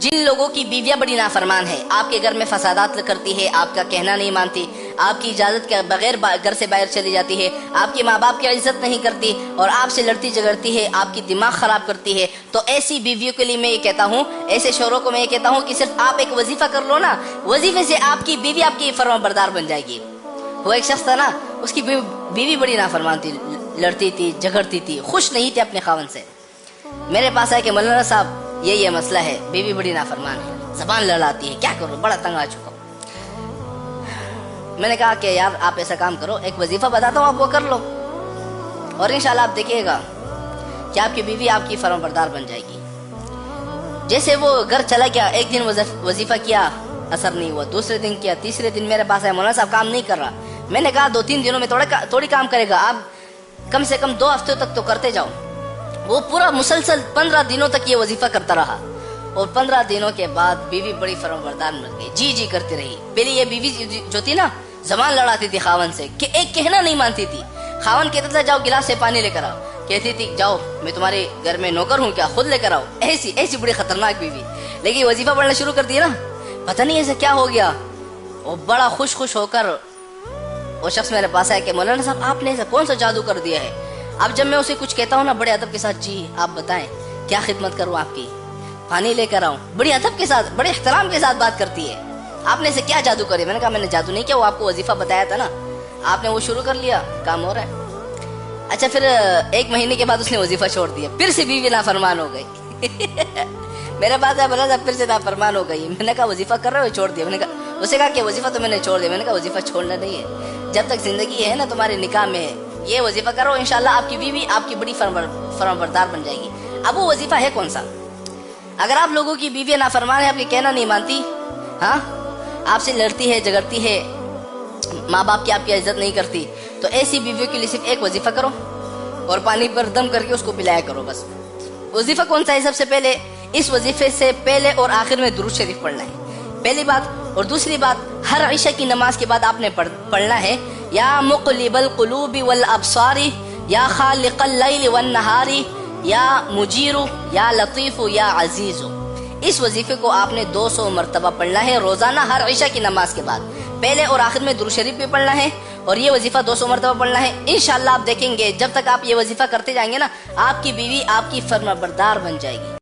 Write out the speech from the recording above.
जिन लोगों की बीवियां बड़ी नाफरमान है, आपके घर में फसादात करती है, आपका कहना नहीं मानती, आपकी इजाजत के बगैर घर से बाहर चली जाती है, आपके माँ बाप की इज्जत नहीं करती और आपसे लड़ती झगड़ती है, आपकी दिमाग खराब करती है, तो ऐसी बीवियों के लिए मैं ये कहता हूँ, ऐसे शोहरों को मैं ये कहता हूँ कि सिर्फ आप एक वजीफा कर लो ना, वजीफे से आपकी बीवी आपकी फरमाबरदार बन जाएगी। वो एक शख्स था ना, उसकी बीवी बड़ी नाफरमान थी, लड़ती थी, झगड़ती थी, खुश नहीं थी अपने खावन से। मेरे पास आया कि मौलाना साहब ये मसला है, बीवी बड़ी नाफरमान है, जबान लड़ाती है, क्या करूं, बड़ा तंग आ चुका हूं। मैंने कहा कि यार आप ऐसा काम करो, एक वजीफा बताता हूं, आप वो कर लो और इंशाल्लाह आप देखिएगा कि आपकी बीवी आपकी फरमाबरदार बन जाएगी। जैसे वो घर चला गया, एक दिन वजीफा किया, असर नहीं हुआ, दूसरे दिन किया, तीसरे दिन मेरे पास आया, मौलाना साहब काम नहीं कर रहा। मैंने कहा 2-3 दिनों में थोड़ी काम करेगा, आप कम से कम 2 हफ्ते तक तो करते जाओ। वो पूरा मुसलसल 15 दिनों तक ये वजीफा करता रहा और 15 दिनों के बाद बीवी बड़ी फरमाबरदार बन गई, जी जी करती रही। पहले ये बीवी जो थी ना, जबान लड़ाती थी खावन से कि एक कहना नहीं मानती थी। खावन कहता था जाओ गिलास से पानी लेकर आओ, कहती थी जाओ मैं तुम्हारे घर में नौकर हूँ क्या, खुद लेकर आओ। ऐसी बड़ी खतरनाक बीवी। लेकिन वजीफा पढ़ना शुरू कर दिया ना, पता नहीं ऐसा क्या हो गया, वो बड़ा खुश होकर वो शख्स मेरे पास आया कि मौलाना साहब आपने ऐसा कौन सा जादू कर दिया है। अब जब मैं उसे कुछ कहता हूँ ना, बड़े अदब के साथ, जी आप बताएं क्या खिदमत करूँ आपकी, पानी लेकर आऊं, बड़ी अदब के साथ, बड़े एहतराम के साथ बात करती है। आपने इसे क्या जादू करे? मैंने कहा मैंने जादू नहीं किया, वो आपको वजीफा बताया था ना, आपने वो शुरू कर लिया, काम हो रहा है। अच्छा, फिर 1 महीने के बाद उसने वजीफा छोड़ दिया, फिर से बीवी नाफरमान हो गई। मेरे पास आया, बोला फिर से नाफरमान हो गई। मैंने कहा वजीफा कर रहे हो, छोड़ दिया। मैंने कहा, उसे कहा कि वजीफा तो मैंने छोड़ दिया। मैंने कहा वजीफा छोड़ना नहीं है, जब तक जिंदगी है ना तुम्हारे निकाह में, ये वजीफा करो, इंशाल्लाह आपकी बीवी आपकी बड़ी फरमाबरदार बन जाएगी। अब वो वजीफा है कौन सा? अगर आप लोगों की बीवी नाफरमान है, आपके कहना नहीं मानती, हाँ आपसे लड़ती है, झगड़ती है, माँ बाप की आपकी इज्जत नहीं करती, तो ऐसी बीवियों के लिए सिर्फ एक वजीफा करो और पानी पर दम करके उसको पिलाया करो बस। वजीफा कौन सा है? सबसे पहले इस वजीफे से पहले और आखिर में दुरूद शरीफ पढ़ना है, पहली बात। और दूसरी बात, हर इशा की नमाज के बाद आपने पढ़ना है, या मुक़लिबल क़ुलूबि वल अबसारी, या खालिक़ल लैल वन नहारी, या मुजीरु, या लतीफ़ु, या अजीज़ु। इस वजीफे को आपने 200 मरतबा पढ़ना है रोजाना, हर इशा की नमाज के बाद। पहले और आखिर में दुरूद शरीफ भी पढ़ना है और ये वजीफा 200 मरतबा पढ़ना है। इंशाअल्लाह आप देखेंगे जब तक आप ये वजीफा करते जाएंगे ना, आपकी बीवी आपकी फरमाबरदार बन जाएगी।